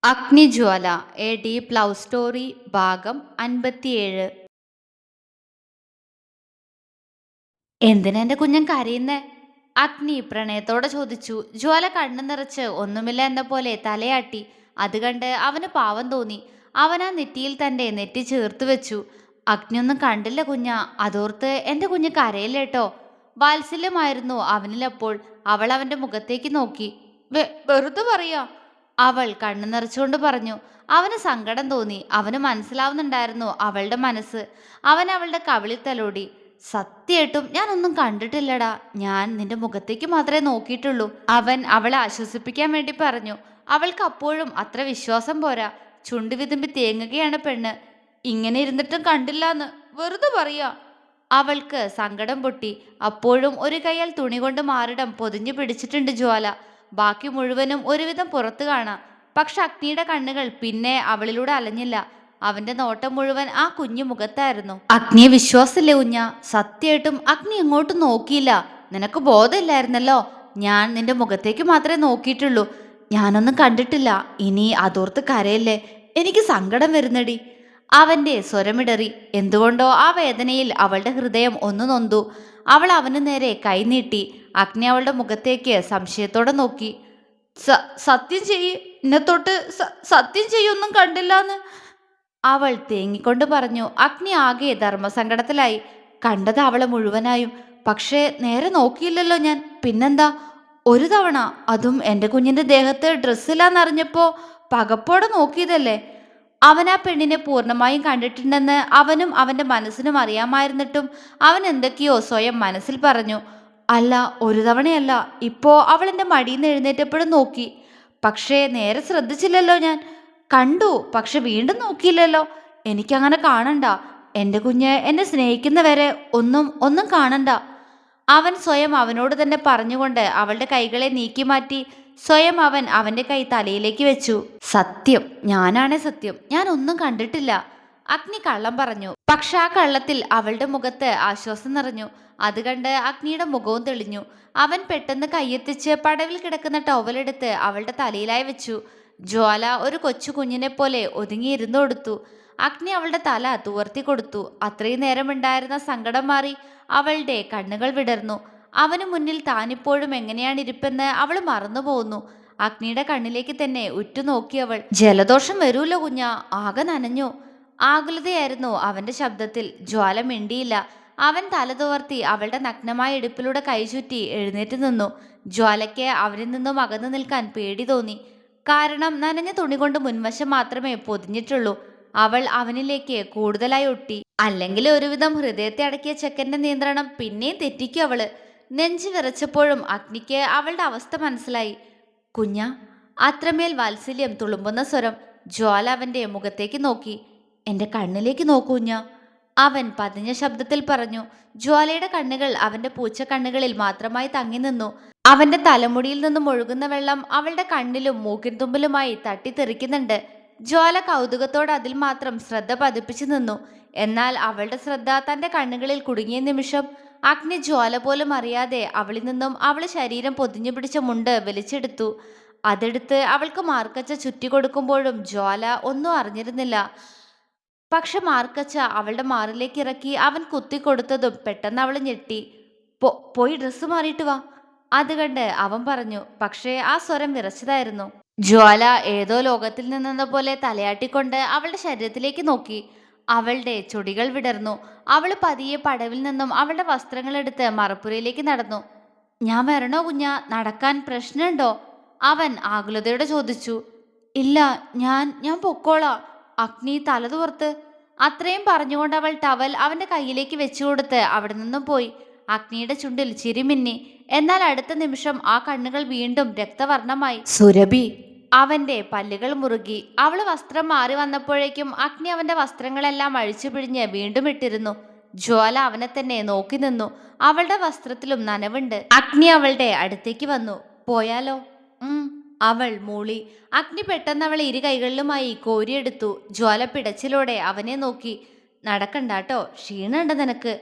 അഗ്നിജ്വാല A deep love story ഭാഗം 57. എന്തിനാ എന്റെ കുഞ്ഞൻ കരയുന്നേ? അഗ്നി പ്രണയത്തോടെ ചോദിച്ചു. ജ്വാല കണ്ണു നിറച്ച് ഒന്നുമില്ല എന്ന പോലെ തലയാട്ടി. അത് കണ്ട് അവന് പാവം തോന്നി. അവൻ ആ നെറ്റിയിൽ തന്റെ നെറ്റി ചേർത്ത് വെച്ചു. അഗ്നി ഒന്നും കണ്ടില്ല കുഞ്ഞ, അതോർത്ത് എന്റെ കുഞ്ഞ് കരയില്ലേട്ടോ. വാത്സല്യമായിരുന്നു അവനിലപ്പോൾ. അവൾ അവന്റെ മുഖത്തേക്ക് നോക്കി. വെറുതെ പറയാ, അവൾ കണ്ണു നിറച്ചുകൊണ്ട് പറഞ്ഞു. അവന് സങ്കടം തോന്നി. അവന് മനസ്സിലാവുന്നുണ്ടായിരുന്നു അവളുടെ മനസ്സ്. അവൻ അവളുടെ കവിളിൽ തലോടി. സത്യമായിട്ടും ഞാനൊന്നും കണ്ടിട്ടില്ലടാ, ഞാൻ നിന്റെ മുഖത്തേക്ക് മാത്രമേ നോക്കിയിട്ടുള്ളൂ, അവൻ അവളെ ആശ്വസിപ്പിക്കാൻ വേണ്ടി പറഞ്ഞു. അവൾക്ക് അപ്പോഴും അത്ര വിശ്വാസം പോരാ. ചുണ്ടു വിതുമ്പി തേങ്ങുകയാണ് പെണ്ണ്. ഇങ്ങനെ ഇരുന്നിട്ടും കണ്ടില്ലാന്ന് വെറുതെ പറയാ. അവൾക്ക് സങ്കടം പൊട്ടി. അപ്പോഴും ഒരു കൈയാൽ തുണി കൊണ്ട് മാറിടം പൊതിഞ്ഞു പിടിച്ചിട്ടുണ്ട് ജ്വാല. ബാക്കി മുഴുവനും ഒരുവിധം പുറത്തു കാണാം. പക്ഷെ അഗ്നിയുടെ കണ്ണുകൾ പിന്നെ അവളിലൂടെ അലഞ്ഞില്ല. അവന്റെ നോട്ടം മുഴുവൻ ആ കുഞ്ഞു മുഖത്തായിരുന്നു. അഗ്നിയെ വിശ്വാസമില്ലേ കുഞ്ഞ? സത്യമായിട്ടും അഗ്നി എങ്ങോട്ടും നോക്കിയില്ല. നിനക്ക് ബോധമില്ലായിരുന്നല്ലോ. ഞാൻ നിന്റെ മുഖത്തേക്ക് മാത്രമേ നോക്കിയിട്ടുള്ളൂ. ഞാനൊന്നും കണ്ടിട്ടില്ല. ഇനി അതോർത്ത് കരയല്ലേ, എനിക്ക് സങ്കടം വരുന്നടി. അവന്റെ സ്വരമിടറി. എന്തുകൊണ്ടോ ആ വേദനയിൽ അവളുടെ ഹൃദയം ഒന്ന് നൊന്തു. അവൾ അവന് നേരെ കൈനീട്ടി. അഗ്നി അവളുടെ മുഖത്തേക്ക് സംശയത്തോടെ നോക്കി. സത്യം ചെയ്യ്, എന്നെ തൊട്ട് സത്യം ചെയ്യൊന്നും കണ്ടില്ലാന്ന് അവൾ തേങ്ങിക്കൊണ്ട് പറഞ്ഞു. അഗ്നി ആകെ ധർമ്മസങ്കടത്തിലായി. കണ്ടത് അവളെ മുഴുവനായും. പക്ഷേ നേരെ നോക്കിയില്ലല്ലോ ഞാൻ. പിന്നെന്താ, ഒരു തവണ, അതും എൻ്റെ കുഞ്ഞിൻ്റെ ദേഹത്ത് ഡ്രസ്സില്ലാന്നറിഞ്ഞപ്പോ പകപ്പോടെ നോക്കിയതല്ലേ. അവൻ ആ പെണ്ണിനെ പൂർണ്ണമായും കണ്ടിട്ടുണ്ടെന്ന് അവനും അവൻ്റെ മനസ്സിനും അറിയാമായിരുന്നിട്ടും അവൻ എന്തൊക്കെയോ സ്വയം മനസ്സിൽ പറഞ്ഞു. അല്ല, ഒരു തവണയല്ല, ഇപ്പോ അവൾ എൻ്റെ മടിയിൽ നിന്ന് എഴുന്നേറ്റപ്പോഴും നോക്കി. പക്ഷേ നേരെ ശ്രദ്ധിച്ചില്ലല്ലോ ഞാൻ. കണ്ടു, പക്ഷെ വീണ്ടും നോക്കിയില്ലല്ലോ. എനിക്കങ്ങനെ കാണണ്ട. എൻ്റെ കുഞ്ഞ് എന്നെ സ്നേഹിക്കുന്നവരെ ഒന്നും കാണണ്ട. അവൻ സ്വയം അവനോട് തന്നെ പറഞ്ഞുകൊണ്ട് അവളുടെ കൈകളെ നീക്കി മാറ്റി. സ്വയം അവൻ അവന്റെ കൈ തലയിലേക്ക് വെച്ചു. സത്യം, ഞാനാണേ സത്യം, ഞാൻ ഒന്നും കണ്ടിട്ടില്ല. അഗ്നി കള്ളം പറഞ്ഞു. പക്ഷെ ആ കള്ളത്തിൽ അവളുടെ മുഖത്ത് ആശ്വാസം നിറഞ്ഞു. അത് കണ്ട് അഗ്നിയുടെ മുഖവും തെളിഞ്ഞു. അവൻ പെട്ടെന്ന് കൈയെത്തിച്ച് പടവിൽ കിടക്കുന്ന ടവലെടുത്ത് അവളുടെ തലയിലായി വെച്ചു. ജ്വാല ഒരു കൊച്ചു കുഞ്ഞിനെ പോലെ ഒതുങ്ങിയിരുന്നു കൊടുത്തു. അഗ്നി അവളുടെ തല തുവർത്തി കൊടുത്തു. അത്രയും നേരമുണ്ടായിരുന്ന സങ്കടം മാറി. അവളുടെ കണ്ണുകൾ വിടർന്നു. അവന് മുന്നിൽ താനിപ്പോഴും എങ്ങനെയാണ് ഇരിപ്പെന്ന് അവൾ മറന്നുപോകുന്നു. അഗ്നിയുടെ കണ്ണിലേക്ക് തന്നെ ഉറ്റുനോക്കിയവൾ. ജലദോഷം വരൂല്ലോ കുഞ്ഞ, ആകെ നനഞ്ഞു. ആകുലതയായിരുന്നു അവന്റെ ശബ്ദത്തിൽ. ജ്വാല മിണ്ടിയില്ല. അവൻ തല തുവർത്തി അവളുടെ നഗ്നമായ ഇടുപ്പിലൂടെ കൈ ചുറ്റി എഴുന്നേറ്റ് നിന്നു. ജ്വാലയ്ക്ക് അവനിൽ നിന്നും അകന്നു നിൽക്കാൻ പേടി തോന്നി. കാരണം നനഞ്ഞ തുണി കൊണ്ട് മുൻവശം മാത്രമേ പൊതിഞ്ഞിട്ടുള്ളൂ. അവൾ അവനിലേക്ക് കൂടുതലായി ഒട്ടി. അല്ലെങ്കിൽ ഒരുവിധം ഹൃദയത്തെ അടക്കിയ ചെക്കന്റെ നിയന്ത്രണം പിന്നെയും തെറ്റിക്കും അവള്. നെഞ്ചു വിറച്ചപ്പോഴും അഗ്നിക്ക് അവളുടെ അവസ്ഥ മനസ്സിലായി. കുഞ്ഞ, അത്രമേൽ വാത്സല്യം തുളുമ്പുന്ന സ്വരം. ജ്വാല അവന്റെ മുഖത്തേക്ക് നോക്കി. എന്റെ കണ്ണിലേക്ക് നോക്കൂ കുഞ്ഞ, അവൻ പതിഞ്ഞ ശബ്ദത്തിൽ പറഞ്ഞു. ജ്വാലയുടെ കണ്ണുകൾ അവന്റെ പൂച്ചക്കണ്ണുകളിൽ മാത്രമായി തങ്ങി നിന്നു. അവന്റെ തലമുടിയിൽ നിന്നും ഒഴുകുന്ന വെള്ളം അവളുടെ കണ്ണിലും മൂക്കിൻ തുമ്പിലുമായി തട്ടിത്തെറിക്കുന്നുണ്ട്. ജ്വാല കൗതുകത്തോടെ അതിൽ മാത്രം ശ്രദ്ധ പതിപ്പിച്ചു നിന്നു. എന്നാൽ അവളുടെ ശ്രദ്ധ തന്റെ കണ്ണുകളിൽ കുടുങ്ങിയ നിമിഷം അഗ്നി ജ്വാല പോലും അറിയാതെ അവളിൽ നിന്നും അവൾ ശരീരം പൊതിഞ്ഞു പിടിച്ച മുണ്ട് വലിച്ചെടുത്തു. അതെടുത്ത് അവൾക്ക് മാർക്കച്ച ചുറ്റി കൊടുക്കുമ്പോഴും ജ്വാല ഒന്നും അറിഞ്ഞിരുന്നില്ല. പക്ഷെ മാർക്കച്ച അവളുടെ മാറിലേക്ക് ഇറക്കി അവൻ കുത്തിക്കൊടുത്തതും പെട്ടെന്ന് അവൾ ഞെട്ടി. പോയി ഡ്രസ്സ് മാറിയിട്ട് വാ, അത് കണ്ട് അവൻ പറഞ്ഞു. പക്ഷേ ആ സ്വരം വിറച്ചതായിരുന്നു. ജ്വാല ഏതോ ലോകത്തിൽ നിന്നെന്ന പോലെ തലയാട്ടിക്കൊണ്ട് അവളുടെ ശരീരത്തിലേക്ക് നോക്കി. അവളുടെ ചുടികൾ വിടർന്നു. അവൾ പതിയെ പടവിൽ നിന്നും അവളുടെ വസ്ത്രങ്ങളെടുത്ത് മറപ്പുരയിലേക്ക് നടന്നു. ഞാൻ വരണോ കുഞ്ഞ, നടക്കാൻ പ്രശ്നമുണ്ടോ? അവൻ ആകുലതയോടെ ചോദിച്ചു. ഇല്ല, ഞാൻ പൊക്കോളാം. അഗ്നി തല തുവർത്ത്. അത്രയും പറഞ്ഞുകൊണ്ട് അവൾ ടവൽ അവന്റെ കയ്യിലേക്ക് വെച്ചു കൊടുത്ത് അവിടെ നിന്നും പോയി. അഗ്നിയുടെ ചുണ്ടിൽ ചിരിമിന്നി. എന്നാൽ അടുത്ത നിമിഷം ആ കണ്ണുകൾ വീണ്ടും രക്തവർണമായി. സുരഭി, അവന്റെ പല്ലുകൾ മുറുകി. അവള് വസ്ത്രം മാറി വന്നപ്പോഴേക്കും അഗ്നി അവന്റെ വസ്ത്രങ്ങളെല്ലാം അഴിച്ചു പിഴിഞ്ഞ് വീണ്ടും ഇട്ടിരുന്നു. ജ്വാല അവനെ തന്നെ നോക്കി നിന്നു. അവളുടെ വസ്ത്രത്തിലും നനവുണ്ട്. അഗ്നി അവളുടെ അടുത്തേക്ക് വന്നു. പോയാലോ? അവൾ മൂളി. അഗ്നി പെട്ടെന്ന് അവളെ ഇരു കൈകളിലുമായി കോരിയെടുത്തു. ജ്വാല പിടച്ചിലോടെ അവനെ നോക്കി. നടക്കണ്ടാട്ടോ, ക്ഷീണുണ്ട് നിനക്ക്.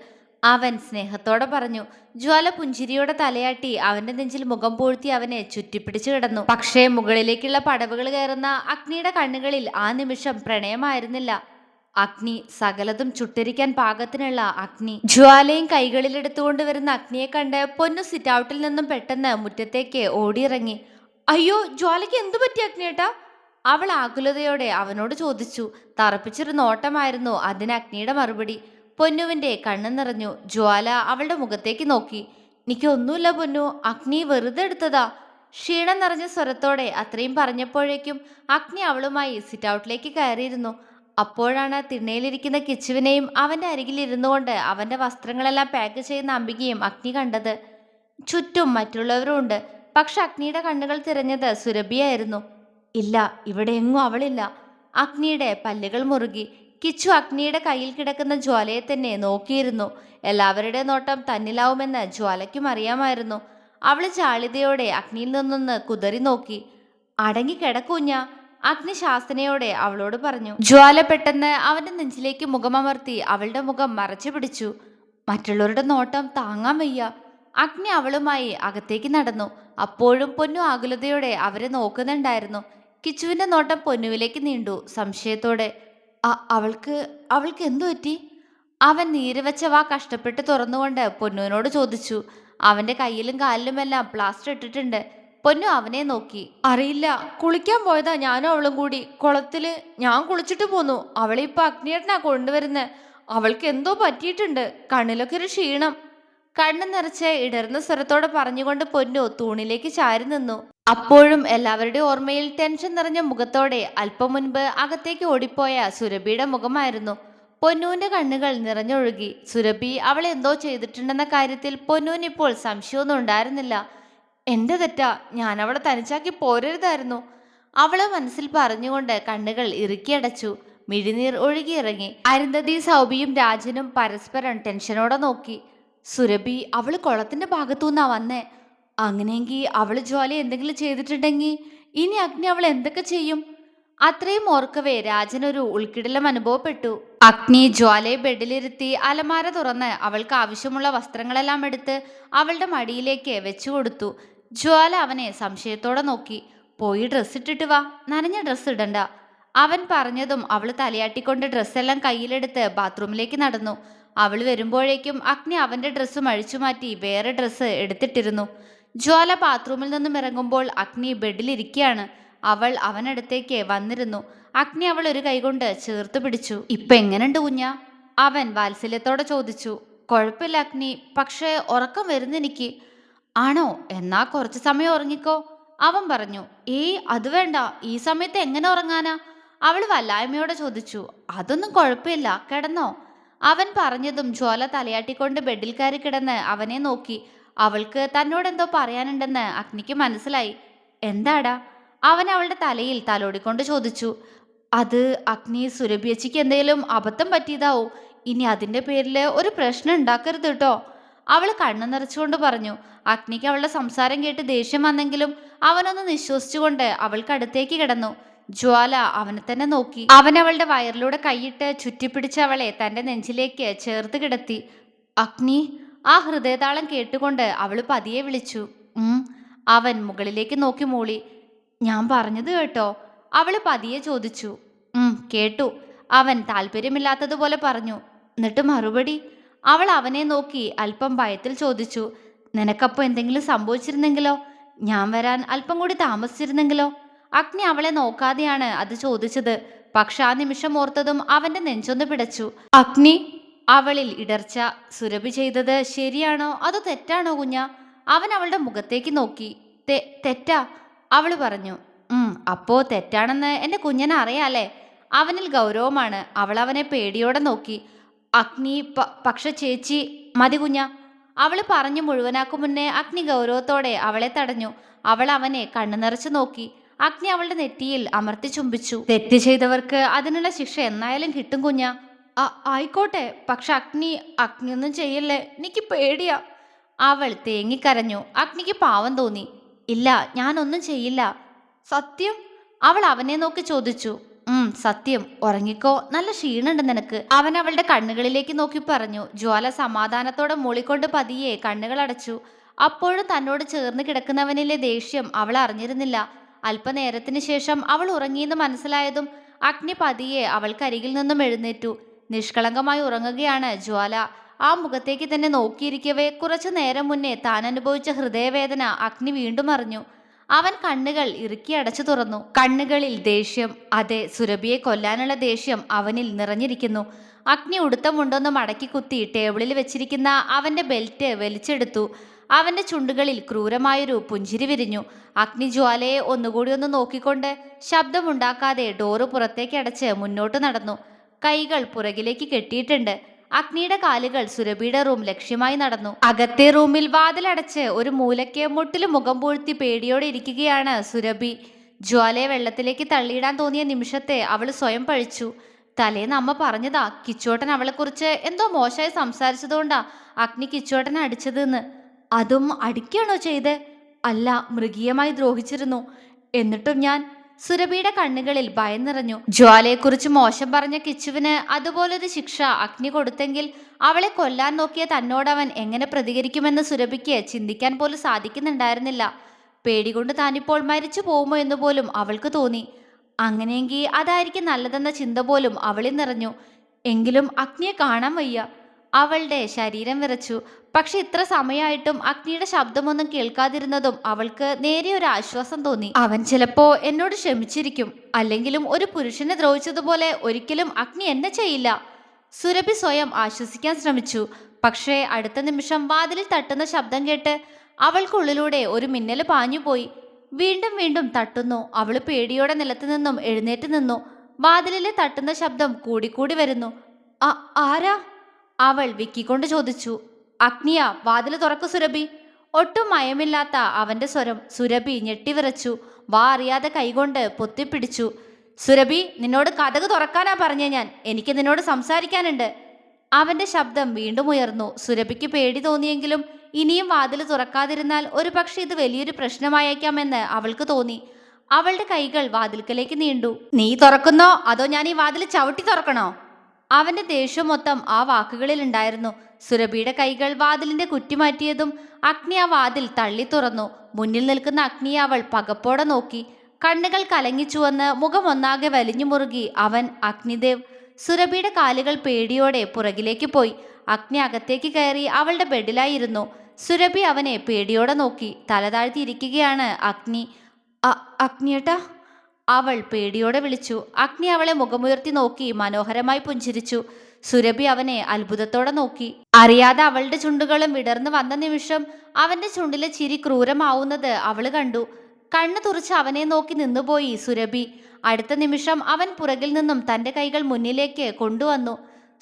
അവൻ സ്നേഹത്തോടെ പറഞ്ഞു. ജ്വാല പുഞ്ചിരിയോടെ തലയാട്ടി അവന്റെ നെഞ്ചിൽ മുഖം പൂഴ്ത്തി അവനെ ചുറ്റിപ്പിടിച്ചു കിടന്നു. പക്ഷേ മുകളിലേക്കുള്ള പടവുകൾ കയറുന്ന അഗ്നിയുടെ കണ്ണുകളിൽ ആ നിമിഷം പ്രണയമായിരുന്നില്ല. അഗ്നി, സകലതും ചുട്ടരിക്കാൻ പാകത്തിനുള്ള അഗ്നി. ജ്വാലയും കൈകളിലെടുത്തുകൊണ്ട് വരുന്ന അഗ്നിയെ കണ്ട് പൊന്നു സിറ്റൗട്ടിൽ നിന്നും പെട്ടെന്ന് മുറ്റത്തേക്ക് ഓടിയിറങ്ങി. അയ്യോ, ജ്വാലയ്ക്ക് എന്തു പറ്റി അഗ്നിയേട്ടാ? അവൾ ആകുലതയോടെ അവനോട് ചോദിച്ചു. തറപ്പിച്ചൊരു നോട്ടമായിരുന്നു അതിന് അഗ്നിയുടെ മറുപടി. പൊന്നുവിന്റെ കണ്ണു നിറഞ്ഞു. ജ്വാല അവളുടെ മുഖത്തേക്ക് നോക്കി. എനിക്കൊന്നുമില്ല പൊന്നു, അഗ്നി വെറുതെ എടുത്തതാ. ക്ഷീണം നിറഞ്ഞ സ്വരത്തോടെ അത്രയും പറഞ്ഞപ്പോഴേക്കും അഗ്നി അവളുമായി സിറ്റൗട്ടിലേക്ക് കയറിയിരുന്നു. അപ്പോഴാണ് തിണ്ണയിലിരിക്കുന്ന കിച്ചുവിനെയും അവന്റെ അരികിൽ ഇരുന്നു കൊണ്ട് അവന്റെ വസ്ത്രങ്ങളെല്ലാം പാക്ക് ചെയ്യുന്ന അംബികയും അഗ്നി കണ്ടത്. ചുറ്റും മറ്റുള്ളവരും ഉണ്ട്. പക്ഷെ അഗ്നിയുടെ കണ്ണുകൾ തിരഞ്ഞത് സുരഭിയായിരുന്നു. ഇല്ല, ഇവിടെ എങ്ങും അവളില്ല. അഗ്നിയുടെ പല്ലുകൾ മുറുകി. കിച്ചു അഗ്നിയുടെ കയ്യിൽ കിടക്കുന്ന ജ്വാലയെ തന്നെ നോക്കിയിരുന്നു. എല്ലാവരുടെ നോട്ടം തന്നിലാവുമെന്ന് ജ്വാലയ്ക്കും അറിയാമായിരുന്നു. അവള് ജാളിതയോടെ അഗ്നിയിൽ നിന്നൊന്ന് കുതറി നോക്കി. അടങ്ങി കിടക്കൂഞ്ഞ, അഗ്നി ശാസനയോടെ അവളോട് പറഞ്ഞു. ജ്വാല പെട്ടെന്ന് അവന്റെ നെഞ്ചിലേക്ക് മുഖമമർത്തി അവളുടെ മുഖം മറച്ചു പിടിച്ചു. മറ്റുള്ളവരുടെ നോട്ടം താങ്ങാൻ വയ്യ. അഗ്നി അവളുമായി അകത്തേക്ക് നടന്നു. അപ്പോഴും പൊന്നു ആകുലതയോടെ അവരെ നോക്കുന്നുണ്ടായിരുന്നു. കിച്ചുവിന്റെ നോട്ടം പൊന്നുവിലേക്ക് നീണ്ടു സംശയത്തോടെ. അവൾക്ക് അവൾക്ക് എന്തു പറ്റി? അവൻ നീരുവെച്ച വാ കഷ്ടപ്പെട്ട് തുറന്നുകൊണ്ട് പൊന്നുവിനോട് ചോദിച്ചു. അവന്റെ കയ്യിലും കാലിലുമെല്ലാം പ്ലാസ്റ്റർ ഇട്ടിട്ടുണ്ട്. പൊന്നു അവനെ നോക്കി. അറിയില്ല, കുളിക്കാൻ പോയതാ ഞാനും അവളും കൂടി. കുളത്തില് ഞാൻ കുളിച്ചിട്ട് പോന്നു. അവളെ ഇപ്പൊ അഗ്നിയേട്ടനാ കൊണ്ടുവരുന്നത്. അവൾക്ക് എന്തോ പറ്റിയിട്ടുണ്ട്. കണ്ണിലൊക്കെ ഒരു ക്ഷീണം. കണ്ണു നിറച്ച് ഇടർന്ന സ്വരത്തോടെ പറഞ്ഞുകൊണ്ട് പൊന്നു തൂണിലേക്ക് ചാരി നിന്നു. അപ്പോഴും എല്ലാവരുടെയും ഓർമ്മയിൽ ടെൻഷൻ നിറഞ്ഞ മുഖത്തോടെ അല്പം മുൻപ് അകത്തേക്ക് ഓടിപ്പോയ സുരഭിയുടെ മുഖമായിരുന്നു. പൊന്നുവിന്റെ കണ്ണുകൾ നിറഞ്ഞൊഴുകി. സുരഭി അവളെ എന്തോ ചെയ്തിട്ടുണ്ടെന്ന കാര്യത്തിൽ പൊന്നുവിന് ഇപ്പോൾ സംശയമൊന്നും ഉണ്ടായിരുന്നില്ല. എന്റെ തെറ്റാ, ഞാൻ അവളെ തനിച്ചാക്കി പോരരുതായിരുന്നു. അവളെ മനസ്സിൽ പറഞ്ഞുകൊണ്ട് കണ്ണുകൾ ഇറുക്കിയടച്ചു. മിഴിനീർ ഒഴുകിയിറങ്ങി. അരുന്ധതി, സൗബിയും രാജനും പരസ്പരം ടെൻഷനോടെ നോക്കി. സുരഭി അവള് കുളത്തിന്റെ ഭാഗത്തുനിന്നാ വന്നേ. അങ്ങനെയെങ്കിൽ അവള് ജ്വാല എന്തെങ്കിലും ചെയ്തിട്ടുണ്ടെങ്കിൽ ഇനി അഗ്നി അവൾ എന്തൊക്കെ ചെയ്യും? അത്രയും ഓർക്കവേ രാജനൊരു ഉൾക്കിടലം അനുഭവപ്പെട്ടു. അഗ്നി ജ്വാലയെ ബെഡിലിരുത്തി അലമാര തുറന്ന് അവൾക്ക് ആവശ്യമുള്ള വസ്ത്രങ്ങളെല്ലാം എടുത്ത് അവളുടെ മടിയിലേക്ക് വെച്ചു കൊടുത്തു. ജ്വാല അവനെ സംശയത്തോടെ നോക്കി. പോയി ഡ്രസ്സ് ഇട്ടിട്ട് വാ, നനഞ്ഞ ഡ്രസ്സ് ഇടണ്ട. അവൻ പറഞ്ഞതും അവൾ തലയാട്ടിക്കൊണ്ട് ഡ്രസ്സെല്ലാം കയ്യിലെടുത്ത് ബാത്റൂമിലേക്ക് നടന്നു. അവൾ വരുമ്പോഴേക്കും അഗ്നി അവന്റെ ഡ്രസ്സും അഴിച്ചുമാറ്റി വേറെ ഡ്രസ്സ് എടുത്തിട്ടിരുന്നു. ജ്വാല ബാത്റൂമിൽ നിന്നും ഇറങ്ങുമ്പോൾ അഗ്നി ബെഡിലിരിക്കുകയാണ്. അവൾ അവനടുത്തേക്ക് വന്നിരുന്നു. അഗ്നി അവൾ ഒരു കൈകൊണ്ട് ചേർത്ത് പിടിച്ചു. ഇപ്പൊ എങ്ങനെയുണ്ട് കുഞ്ഞ? അവൻ വാത്സല്യത്തോടെ ചോദിച്ചു. കുഴപ്പമില്ല അഗ്നി, പക്ഷേ ഉറക്കം വരുന്നെനിക്ക്. ആണോ? എന്നാ കുറച്ച് സമയം ഉറങ്ങിക്കോ, അവൻ പറഞ്ഞു. അത് വേണ്ട, ഈ സമയത്ത് എങ്ങനെ ഉറങ്ങാനാ? അവൾ വല്ലായ്മയോടെ ചോദിച്ചു. അതൊന്നും കുഴപ്പമില്ല, കിടന്നോ. അവൻ പറഞ്ഞതും ജ്വാല തലയാട്ടിക്കൊണ്ട് ബെഡിൽ കയറി കിടന്ന് അവനെ നോക്കി. അവൾക്ക് തന്നോടെന്തോ പറയാനുണ്ടെന്ന് അഗ്നിക്ക് മനസ്സിലായി. എന്താടാ? അവൻ അവളുടെ തലയിൽ തലോടിക്കൊണ്ട് ചോദിച്ചു. അത് അഗ്നി, സുരഭിയച്ചിക്ക് എന്തെങ്കിലും അബദ്ധം പറ്റിയതാവോ? ഇനി അതിന്റെ പേരിൽ ഒരു പ്രശ്നം ഉണ്ടാക്കരുത് കേട്ടോ, അവൾ കണ്ണു നിറച്ചുകൊണ്ട് പറഞ്ഞു. അഗ്നിക്ക് അവളുടെ സംസാരം കേട്ട് ദേഷ്യം വന്നെങ്കിലും അവനൊന്ന് നിശ്വസിച്ചുകൊണ്ട് അവൾക്കടുത്തേക്ക് കിടന്നു. ജ്വാല അവനെ തന്നെ നോക്കി. അവൻ അവളുടെ വയറിലൂടെ കൈയിട്ട് ചുറ്റിപ്പിടിച്ച് അവളെ തന്റെ നെഞ്ചിലേക്ക് ചേർത്ത് കിടത്തി. അഗ്നി, ആ ഹൃദയതാളം കേട്ടുകൊണ്ട് അവള് പതിയെ വിളിച്ചു. അവൻ മുകളിലേക്ക് നോക്കി മൂളി. ഞാൻ പറഞ്ഞത് കേട്ടോ? അവള് പതിയെ ചോദിച്ചു. കേട്ടു, അവൻ താല്പര്യമില്ലാത്തതുപോലെ പറഞ്ഞു. എന്നിട്ട് മറുപടി? അവൾ അവനെ നോക്കി അല്പം ഭയത്തിൽ ചോദിച്ചു. നിനക്കപ്പോ എന്തെങ്കിലും സംഭവിച്ചിരുന്നെങ്കിലോ? ഞാൻ വരാൻ അല്പം കൂടി താമസിച്ചിരുന്നെങ്കിലോ? അഗ്നി അവളെ നോക്കാതെയാണ് അത് ചോദിച്ചത്. പക്ഷെ ആ നിമിഷം ഓർത്തതും അവന്റെ നെഞ്ചൊന്ന് പിടച്ചു. അഗ്നി, അവളിൽ ഇടർച്ച. സുരഭി ചെയ്തത് ശരിയാണോ അതോ തെറ്റാണോ കുഞ്ഞ? അവൻ അവളുടെ മുഖത്തേക്ക് നോക്കി. തെറ്റാ, അവള് പറഞ്ഞു. അപ്പോ തെറ്റാണെന്ന് എന്റെ കുഞ്ഞനെ അറിയാലേ. അവനിൽ ഗൗരവമാണ്. അവൾ അവനെ പേടിയോടെ നോക്കി. അഗ്നി, പക്ഷെ ചേച്ചി. മതി കുഞ്ഞ, അവള് പറഞ്ഞു മുഴുവനാക്കും മുന്നേ അഗ്നി ഗൗരവത്തോടെ അവളെ തടഞ്ഞു. അവൾ അവനെ കണ്ണു നിറച്ചു നോക്കി. അഗ്നി അവളുടെ നെറ്റിയിൽ അമർത്തി ചുംബിച്ചു. തെറ്റ് ചെയ്തവർക്ക് അതിനുള്ള ശിക്ഷ എന്നായാലും കിട്ടും കുഞ്ഞ. ആയിക്കോട്ടെ, പക്ഷെ അഗ്നിയൊന്നും ചെയ്യല്ലേ, എനിക്ക് പേടിയാ. അവൾ തേങ്ങിക്കരഞ്ഞു. അഗ്നിക്ക് പാവം തോന്നി. ഇല്ല, ഞാനൊന്നും ചെയ്യില്ല. സത്യം? അവൾ അവനെ നോക്കി ചോദിച്ചു. സത്യം, ഉറങ്ങിക്കോ, നല്ല ക്ഷീണുണ്ട് നിനക്ക്. അവൻ അവളുടെ കണ്ണുകളിലേക്ക് നോക്കി പറഞ്ഞു. ജ്വാല സമാധാനത്തോടെ മൂളിക്കൊണ്ട് പതിയെ കണ്ണുകൾ അടച്ചു. അപ്പോഴും തന്നോട് ചേർന്ന് കിടക്കുന്നവനിലെ ദേഷ്യം അവൾ അറിഞ്ഞിരുന്നില്ല. അല്പനേരത്തിന് ശേഷം അവൾ ഉറങ്ങിയെന്ന് മനസ്സിലായതും അഗ്നി പതിയെ അവൾക്കരികിൽ നിന്നും എഴുന്നേറ്റു. നിഷ്കളങ്കമായി ഉറങ്ങുകയാണ് ജ്വാല. ആ മുഖത്തേക്ക് തന്നെ നോക്കിയിരിക്കവേ കുറച്ചു നേരം മുന്നേ താൻ അനുഭവിച്ച ഹൃദയവേദന അഗ്നി വീണ്ടും അറിഞ്ഞു. അവൻ കണ്ണുകൾ ഇറുക്കി അടച്ചു തുറന്നു. കണ്ണുകളിൽ ദേഷ്യം, അതെ, സുരഭിയെ കൊല്ലാനുള്ള ദേഷ്യം അവനിൽ നിറഞ്ഞിരിക്കുന്നു. അഗ്നി ഉടുത്ത മുണ്ടൊന്ന് മടക്കി കുത്തി ടേബിളിൽ വെച്ചിരിക്കുന്ന അവന്റെ ബെൽറ്റ് വലിച്ചെടുത്തു. അവന്റെ ചുണ്ടുകളിൽ ക്രൂരമായൊരു പുഞ്ചിരി വിരിഞ്ഞു. അഗ്നി ജ്വാലയെ ഒന്നുകൂടി ഒന്ന് നോക്കിക്കൊണ്ട് ശബ്ദമുണ്ടാക്കാതെ ഡോറ് പുറത്തേക്ക് അടച്ച് മുന്നോട്ട് നടന്നു. കൈകൾ പുറകിലേക്ക് കെട്ടിയിട്ടുണ്ട്. അഗ്നിയുടെ കാലുകൾ സുരഭിയുടെ റൂം ലക്ഷ്യമായി നടന്നു. അകത്തെ റൂമിൽ വാതിലടച്ച് ഒരു മൂലയ്ക്ക് മുട്ടിൽ മുഖം പൂഴ്ത്തി പേടിയോടെ ഇരിക്കുകയാണ് സുരഭി. ജ്വാലയെ വെള്ളത്തിലേക്ക് തള്ളിയിടാൻ തോന്നിയ നിമിഷത്തെ അവൾ സ്വയം പഴിച്ചു. തലേന്ന് അമ്മ പറഞ്ഞതാ കിച്ചോട്ടൻ അവളെക്കുറിച്ച് എന്തോ മോശമായി സംസാരിച്ചതുകൊണ്ടാ അഗ്നി കിച്ചോട്ടനെ അടിച്ചതെന്ന്. അതും അടിക്കുകയാണോ ചെയ്ത്? അല്ല, മൃഗീയമായി ദ്രോഹിച്ചിരുന്നു. എന്നിട്ടും ഞാൻ. സുരഭിയുടെ കണ്ണുകളിൽ ഭയം നിറഞ്ഞു. ജ്വാലയെക്കുറിച്ച് മോശം പറഞ്ഞ കിച്ചുവിന് അതുപോലൊരു ശിക്ഷ അഗ്നി കൊടുത്തെങ്കിൽ അവളെ കൊല്ലാൻ നോക്കിയ തന്നോടവൻ എങ്ങനെ പ്രതികരിക്കുമെന്ന് സുരഭിക്ക് ചിന്തിക്കാൻ പോലും സാധിക്കുന്നുണ്ടായിരുന്നില്ല. പേടികൊണ്ട് താനിപ്പോൾ മരിച്ചു പോകുമോ എന്ന് പോലും അവൾക്ക് തോന്നി. അങ്ങനെയെങ്കിൽ അതായിരിക്കും നല്ലതെന്ന ചിന്ത പോലും അവളിൽ നിറഞ്ഞു. എങ്കിലും അഗ്നിയെ കാണാൻ വയ്യ. അവളുടെ ശരീരം വിറച്ചു. പക്ഷെ ഇത്ര സമയമായിട്ടും അഗ്നിയുടെ ശബ്ദമൊന്നും കേൾക്കാതിരുന്നതും അവൾക്ക് നേരിയ ഒരു ആശ്വാസം തോന്നി. അവൻ ചിലപ്പോ എന്നോട് ക്ഷമിച്ചിരിക്കും. അല്ലെങ്കിലും ഒരു പുരുഷനെ ദ്രോഹിച്ചതുപോലെ ഒരിക്കലും അഗ്നി എന്നെ ചെയ്യില്ല. സുരഭി സ്വയം ആശ്വസിക്കാൻ ശ്രമിച്ചു. പക്ഷേ അടുത്ത നിമിഷം വാതിലിൽ തട്ടുന്ന ശബ്ദം കേട്ട് അവൾക്കുള്ളിലൂടെ ഒരു മിന്നൽ പാഞ്ഞുപോയി. വീണ്ടും വീണ്ടും തട്ടുന്നു. അവൾ പേടിയോടെ നിലത്തു നിന്നും എഴുന്നേറ്റ് നിന്നു. വാതിലിലെ തട്ടുന്ന ശബ്ദം കൂടിക്കൂടി വരുന്നു. ആരാ? അവൾ വിക്കിക്കൊണ്ട് ചോദിച്ചു. അഗ്നിയ, വാതിൽ തുറക്കു സുരഭി. ഒട്ടും മയമില്ലാത്ത അവന്റെ സ്വരം. സുരഭി ഞെട്ടിവിറച്ചു. വാ അറിയാതെ കൈകൊണ്ട് പൊത്തിപ്പിടിച്ചു. സുരഭി, നിന്നോട് കതക് തുറക്കാനാ പറഞ്ഞേ ഞാൻ. എനിക്ക് നിന്നോട് സംസാരിക്കാനുണ്ട്. അവന്റെ ശബ്ദം വീണ്ടും ഉയർന്നു. സുരഭിക്ക് പേടി തോന്നിയെങ്കിലും ഇനിയും വാതിൽ തുറക്കാതിരുന്നാൽ ഒരുപക്ഷെ ഇത് വലിയൊരു പ്രശ്നമായേക്കാമെന്ന് അവൾക്ക് തോന്നി. അവളുടെ കൈകൾ വാതിൽക്കലേക്ക് നീണ്ടു. നീ തുറക്കുന്നോ അതോ ഞാൻ ഈ വാതിൽ ചവിട്ടി തുറക്കണോ? അവന്റെ ദേഷ്യം മൊത്തം ആ വാക്കുകളിൽ ഉണ്ടായിരുന്നു. സുരഭിയുടെ കൈകൾ വാതിലിന്റെ കുറ്റി മാറ്റിയതും അഗ്നി ആ വാതിൽ തള്ളി തുറന്നു. മുന്നിൽ നിൽക്കുന്ന അഗ്നിയെ അവൾ പകപ്പോടെ നോക്കി. കണ്ണുകൾ കലങ്ങിച്ചുവന്ന് മുഖം ഒന്നാകെ വലിഞ്ഞു മുറുകി അവൻ. അഗ്നിദേവ്. സുരഭിയുടെ കാലുകൾ പേടിയോടെ പുറകിലേക്ക് പോയി. അഗ്നി അകത്തേക്ക് കയറി അവളുടെ ബെഡിലായിരുന്നു. സുരഭി അവനെ പേടിയോടെ നോക്കി. തല താഴ്ത്തിയിരിക്കുകയാണ് അഗ്നി. അഗ്നിയേട്ടാ, അവൾ പേടിയോടെ വിളിച്ചു. അഗ്നി അവളെ മുഖമുയർത്തി നോക്കി മനോഹരമായി പുഞ്ചിരിച്ചു. സുരഭി അവനെ അത്ഭുതത്തോടെ നോക്കി. അറിയാതെ അവളുടെ ചുണ്ടുകളും വിടർന്നു വന്ന നിമിഷം അവന്റെ ചുണ്ടിലെ ചിരി ക്രൂരമാവുന്നത് അവൾ കണ്ടു. കണ്ണു തുറച്ച് അവനെ നോക്കി നിന്നുപോയി സുരഭി. അടുത്ത നിമിഷം അവൻ പുറകിൽ നിന്നും തന്റെ കൈകൾ മുന്നിലേക്ക് കൊണ്ടുവന്നു.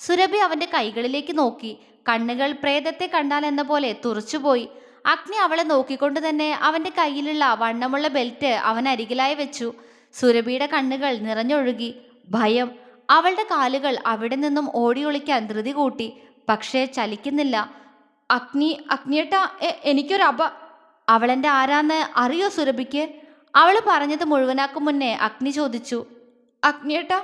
സുരഭി അവന്റെ കൈകളിലേക്ക് നോക്കി. കണ്ണുകൾ പ്രേതത്തെ കണ്ടാൽ എന്ന പോലെ തുറച്ചുപോയി. അഗ്നി അവളെ നോക്കിക്കൊണ്ട് തന്നെ അവന്റെ കയ്യിലുള്ള വണ്ണമുള്ള ബെൽറ്റ് അവൻ അരികിലായി വെച്ചു. സുരഭിയുടെ കണ്ണുകൾ നിറഞ്ഞൊഴുകി. ഭയം. അവളുടെ കാലുകൾ അവിടെ നിന്നും ഓടിയൊളിക്കാൻ ധൃതി കൂട്ടി. പക്ഷേ ചലിക്കുന്നില്ല. അഗ്നിയേട്ടാ, എനിക്കൊരു അവളെന്റെ ആരാന്ന് അറിയോ സുരഭിക്ക്? അവൾ പറഞ്ഞത് മുഴുവനാക്കും മുന്നേ അഗ്നി ചോദിച്ചു. അഗ്നിയേട്ടാ.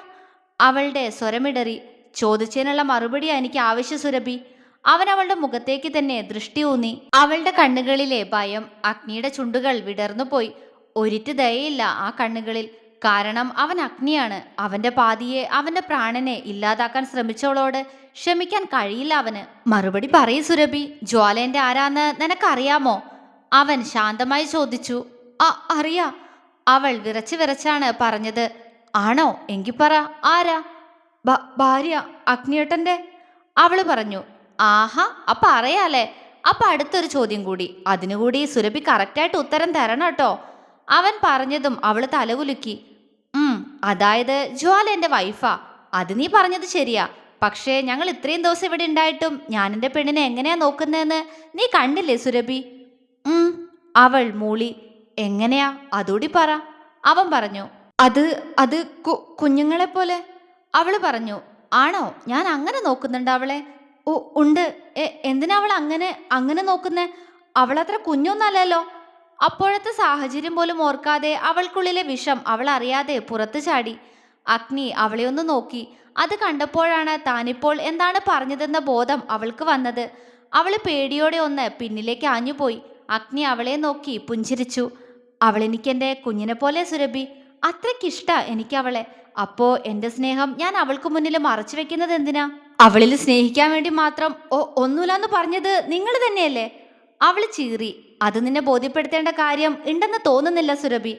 അവളുടെ സ്വരമിടറി. ചോദിച്ചതിനുള്ള മറുപടിയാ എനിക്ക് ആവശ്യം സുരഭി. അവൻ അവളുടെ മുഖത്തേക്ക് തന്നെ ദൃഷ്ടി ഊന്നി. അവളുടെ കണ്ണുകളിലെ ഭയം. അഗ്നിയുടെ ചുണ്ടുകൾ വിടർന്നുപോയി. ഒരിറ്റ് ദയയില്ല ആ കണ്ണുകളിൽ. കാരണം അവൻ അഗ്നിയാണ്. അവന്റെ പാതിയെ, അവന്റെ പ്രാണനെ ഇല്ലാതാക്കാൻ ശ്രമിച്ചവളോട് ക്ഷമിക്കാൻ കഴിയില്ല അവന്. മറുപടി പറയൂ സുരഭി. ജ്വാലേന്റെ ആരാന്ന് നിനക്കറിയാമോ? അവൻ ശാന്തമായി ചോദിച്ചു. അറിയാ. അവൾ വിറച്ച് വിറച്ചാണ് പറഞ്ഞത്. ആണോ? എങ്കിൽ പറ, ആരാ? ഭാര്യ, അഗ്നിയേട്ടന്റെ. അവള് പറഞ്ഞു. ആഹാ, അപ്പൊ അറിയാലേ. അപ്പൊ അടുത്തൊരു ചോദ്യം കൂടി. അതിനുകൂടി സുരഭി കറക്റ്റായിട്ട് ഉത്തരം തരണം കേട്ടോ. അവൻ പറഞ്ഞതും അവള് തലകുലുക്കി. അതായത് ജ്വാല എന്റെ വൈഫാ. അത് നീ പറഞ്ഞത് ശരിയാ. പക്ഷേ ഞങ്ങൾ ഇത്രയും ദിവസം ഇവിടെ ഉണ്ടായിട്ടും ഞാൻ എൻ്റെ പെണ്ണിനെ എങ്ങനെയാ നോക്കുന്നതെന്ന് നീ കണ്ടില്ലേ സുരഭി? അവൾ മൂളി. എങ്ങനെയാ? അതൂടി പറ. അവൻ പറഞ്ഞു. അത് അത് കുഞ്ഞുങ്ങളെ പോലെ. അവള് പറഞ്ഞു. ആണോ? ഞാൻ അങ്ങനെ നോക്കുന്നുണ്ട് അവളെ. ഉണ്ട്. എന്തിനാ അവൾ അങ്ങനെ അങ്ങനെ നോക്കുന്നേ? അവളത്ര കുഞ്ഞൊന്നല്ലല്ലോ. അപ്പോഴത്തെ സാഹചര്യം പോലും ഓർക്കാതെ അവൾക്കുള്ളിലെ വിഷം അവൾ അറിയാതെ പുറത്തു ചാടി. അഗ്നി അവളെ ഒന്ന് നോക്കി. അത് കണ്ടപ്പോഴാണ് താനിപ്പോൾ എന്താണ് പറഞ്ഞതെന്ന ബോധം അവൾക്ക് വന്നത്. അവള് പേടിയോടെ ഒന്ന് പിന്നിലേക്ക് ആഞ്ഞുപോയി. അഗ്നി അവളെ നോക്കി പുഞ്ചിരിച്ചു. അവളെനിക്കെൻ്റെ കുഞ്ഞിനെ പോലെ സുരഭി. അത്രയ്ക്കിഷ്ട എനിക്ക് അവളെ. അപ്പോ എന്റെ സ്നേഹം ഞാൻ അവൾക്ക് മുന്നിൽ മറച്ചു വെക്കുന്നത് എന്തിനാ? അവളിൽ സ്നേഹിക്കാൻ വേണ്ടി മാത്രം. ഒന്നുമില്ലാന്ന് പറഞ്ഞത് നിങ്ങൾ തന്നെയല്ലേ? അവള് ചീറി. അത് നിന്നെ ബോധ്യപ്പെടുത്തേണ്ട കാര്യം ഉണ്ടെന്ന് തോന്നുന്നില്ല സുരഭി.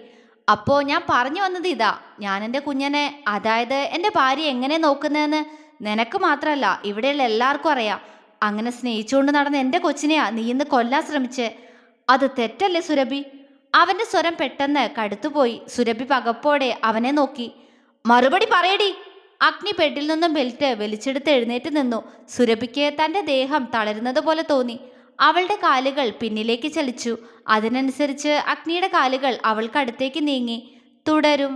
അപ്പോ ഞാൻ പറഞ്ഞു വന്നത് ഇതാ, ഞാൻ എൻ്റെ കുഞ്ഞനെ, അതായത് എൻ്റെ ഭാര്യ എങ്ങനെ നോക്കുന്നതെന്ന് നിനക്ക് മാത്രമല്ല ഇവിടെയുള്ള എല്ലാവർക്കും അറിയാം. അങ്ങനെ സ്നേഹിച്ചുകൊണ്ട് നടന്ന എൻ്റെ കൊച്ചിനെയാ നീ ഇന്ന് കൊല്ലാൻ ശ്രമിച്ചേ. അത് തെറ്റല്ലേ സുരഭി? അവന്റെ സ്വരം പെട്ടെന്ന് കടുത്തുപോയി. സുരഭി പകപ്പോടെ അവനെ നോക്കി. മറുപടി പറയടി. അഗ്നി ബെഡിൽ നിന്നും ബെൽറ്റ് വലിച്ചെടുത്ത് എഴുന്നേറ്റ് നിന്നു. സുരഭിക്ക് തന്റെ ദേഹം തളരുന്നത് പോലെ തോന്നി. അവളുടെ കാലുകൾ പിന്നിലേക്ക് ചലിച്ചു. അതിനനുസരിച്ച് അഗ്നിയുടെ കാലുകൾ അവൾക്കടുത്തേക്ക് നീങ്ങി. തുടരും.